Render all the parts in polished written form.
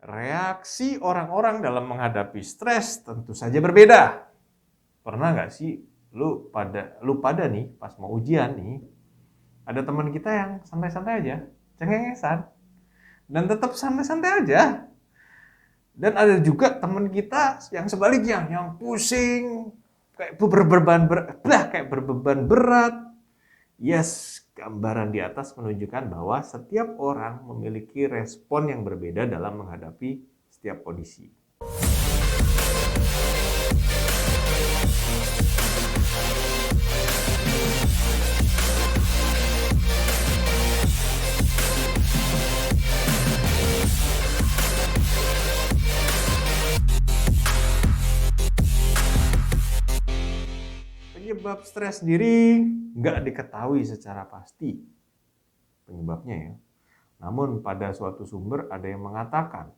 Reaksi orang-orang dalam menghadapi stres tentu saja berbeda. Pernah nggak sih lu pada nih pas mau ujian nih, ada teman kita yang santai-santai aja, cengengesan, dan tetap santai-santai aja. Dan ada juga teman kita yang sebaliknya, yang pusing, kayak berbeban berat. Yes, gambaran di atas menunjukkan bahwa setiap orang memiliki respon yang berbeda dalam menghadapi setiap kondisi. Penyebab stres sendiri nggak diketahui secara pasti penyebabnya ya. Namun pada suatu sumber ada yang mengatakan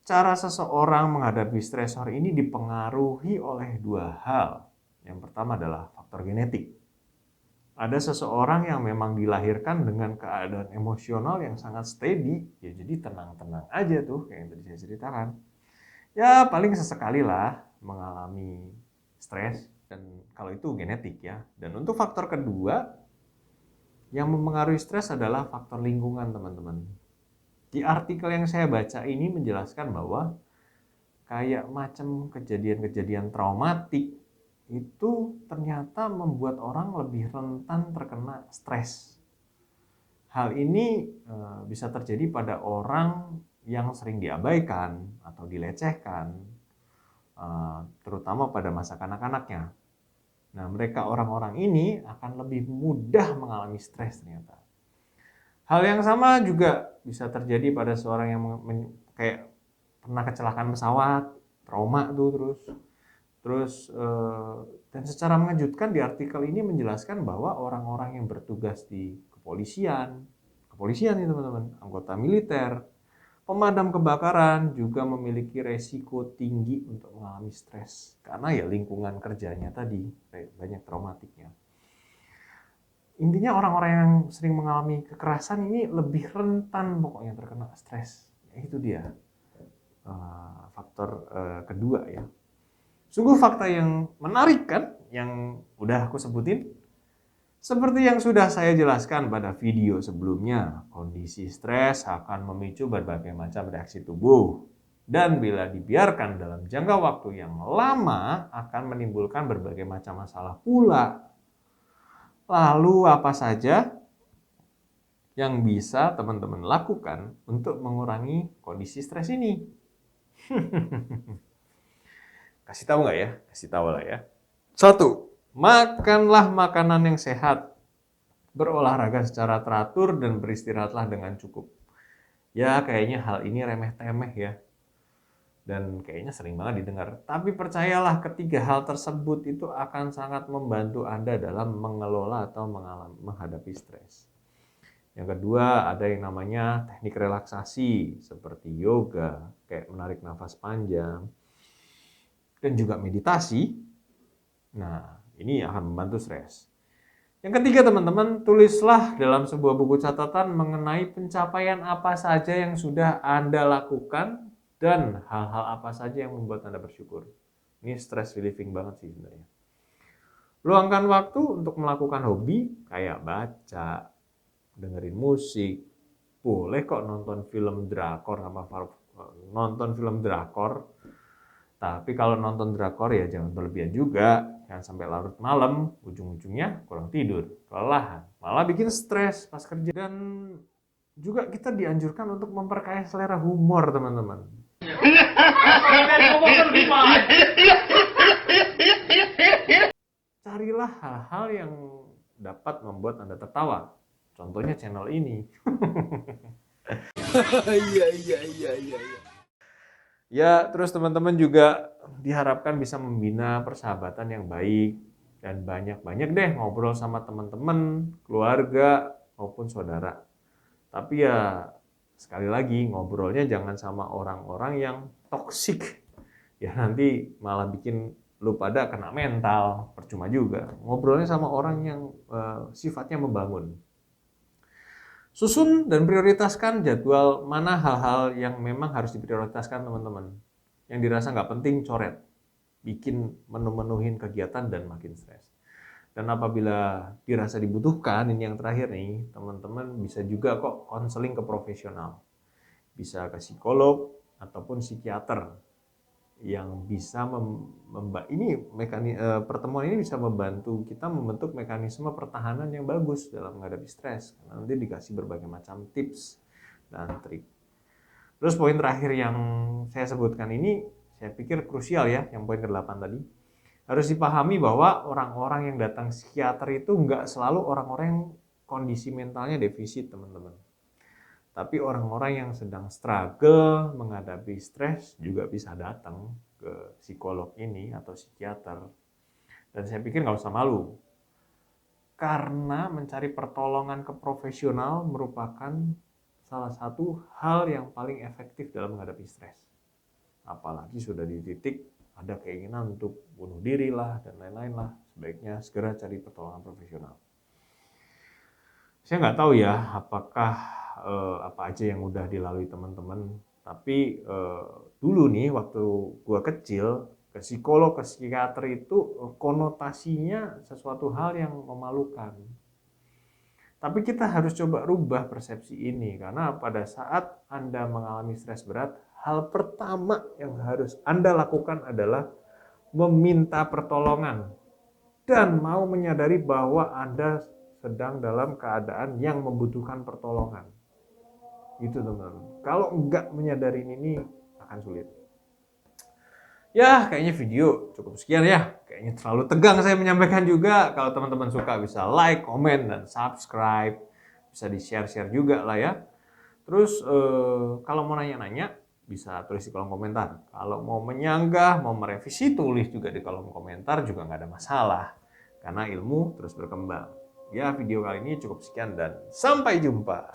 cara seseorang menghadapi stresor ini dipengaruhi oleh dua hal. Yang pertama adalah faktor genetik. Ada seseorang yang memang dilahirkan dengan keadaan emosional yang sangat steady, ya jadi tenang-tenang aja tuh kayak yang tadi saya ceritakan. Ya paling sesekali lah mengalami stres, dan kalau itu genetik ya. Dan untuk faktor kedua yang mempengaruhi stres adalah faktor lingkungan, teman-teman. Di artikel yang saya baca ini menjelaskan bahwa kayak macam kejadian-kejadian traumatik itu ternyata membuat orang lebih rentan terkena stres. Hal ini bisa terjadi pada orang yang sering diabaikan atau dilecehkan, terutama pada masa kanak-kanaknya. Nah, mereka orang-orang ini akan lebih mudah mengalami stres ternyata. Hal yang sama juga bisa terjadi pada seorang yang kayak pernah kecelakaan pesawat, trauma tuh terus dan secara mengejutkan di artikel ini menjelaskan bahwa orang-orang yang bertugas di kepolisian nih teman-teman, anggota militer, pemadam kebakaran juga memiliki resiko tinggi untuk mengalami stres karena ya lingkungan kerjanya tadi banyak traumatiknya. Intinya orang-orang yang sering mengalami kekerasan ini lebih rentan pokoknya terkena stres. Itu dia faktor kedua ya. Sungguh fakta yang menarik kan yang udah aku sebutin. Seperti yang sudah saya jelaskan pada video sebelumnya, kondisi stres akan memicu berbagai macam reaksi tubuh. Dan bila dibiarkan dalam jangka waktu yang lama akan menimbulkan berbagai macam masalah pula. Lalu apa saja yang bisa teman-teman lakukan untuk mengurangi kondisi stres ini? Kasih tahu nggak ya? Kasih tahu lah ya. 1. Makanlah makanan yang sehat. Berolahraga secara teratur dan beristirahatlah dengan cukup. Ya kayaknya hal ini remeh-temeh ya. Dan kayaknya sering banget didengar. Tapi percayalah ketiga hal tersebut itu akan sangat membantu Anda dalam mengelola atau menghadapi stres. Yang kedua ada yang namanya teknik relaksasi seperti yoga, kayak menarik nafas panjang, dan juga meditasi. Nah, ini akan membantu stres. Yang ketiga teman-teman, tulislah dalam sebuah buku catatan mengenai pencapaian apa saja yang sudah Anda lakukan dan hal-hal apa saja yang membuat Anda bersyukur. Ini stress relieving banget sih sebenarnya. Luangkan waktu untuk melakukan hobi kayak baca, dengerin musik, boleh kok nonton film drakor tapi kalau nonton drakor ya jangan berlebihan juga, jangan sampai larut malam, ujung-ujungnya kurang tidur, kelelahan, malah bikin stres pas kerja. Dan juga kita dianjurkan untuk memperkaya selera humor teman-teman. Carilah hal-hal yang dapat membuat Anda tertawa. Contohnya channel ini. Iya. Ya, terus teman-teman juga diharapkan bisa membina persahabatan yang baik dan banyak-banyak deh ngobrol sama teman-teman, keluarga maupun saudara. Tapi ya sekali lagi ngobrolnya jangan sama orang-orang yang toksik. Ya nanti malah bikin lu pada kena mental, percuma juga. Ngobrolnya sama orang yang sifatnya membangun. Susun dan prioritaskan jadwal mana hal-hal yang memang harus diprioritaskan teman-teman. Yang dirasa nggak penting, coret. Bikin menu-menuhin kegiatan dan makin stres. Dan apabila dirasa dibutuhkan, ini yang terakhir nih, teman-teman bisa juga kok konseling ke profesional. Bisa ke psikolog ataupun psikiater yang bisa pertemuan ini bisa membantu kita membentuk mekanisme pertahanan yang bagus dalam menghadapi stres. Karena nanti dikasih berbagai macam tips dan trik. Terus poin terakhir yang saya sebutkan ini, saya pikir krusial ya, yang poin ke-8 tadi. Harus dipahami bahwa orang-orang yang datang psikiater itu nggak selalu orang-orang yang kondisi mentalnya defisit, teman-teman. Tapi orang-orang yang sedang struggle menghadapi stres juga bisa datang ke psikolog ini atau psikiater. Dan saya pikir nggak usah malu. Karena mencari pertolongan ke profesional merupakan salah satu hal yang paling efektif dalam menghadapi stres. Apalagi sudah di titik ada keinginan untuk bunuh diri lah dan lain-lain lah. Sebaiknya segera cari pertolongan profesional. Saya nggak tahu ya apakah apa aja yang udah dilalui teman-teman. Tapi dulu nih waktu gua kecil ke psikolog, ke psikiater itu konotasinya sesuatu hal yang memalukan. Tapi kita harus coba rubah persepsi ini karena pada saat Anda mengalami stres berat, hal pertama yang harus Anda lakukan adalah meminta pertolongan dan mau menyadari bahwa Anda sedang dalam keadaan yang membutuhkan pertolongan. Itu teman-teman. Kalau enggak menyadari ini akan sulit. Ya, kayaknya video cukup sekian ya. Kayaknya terlalu tegang saya menyampaikan juga. Kalau teman-teman suka bisa like, komen, dan subscribe. Bisa di-share-share juga lah ya. Terus kalau mau nanya-nanya bisa tulis di kolom komentar. Kalau mau menyanggah, mau merevisi, tulis juga di kolom komentar juga nggak ada masalah. Karena ilmu terus berkembang. Ya, video kali ini cukup sekian dan sampai jumpa.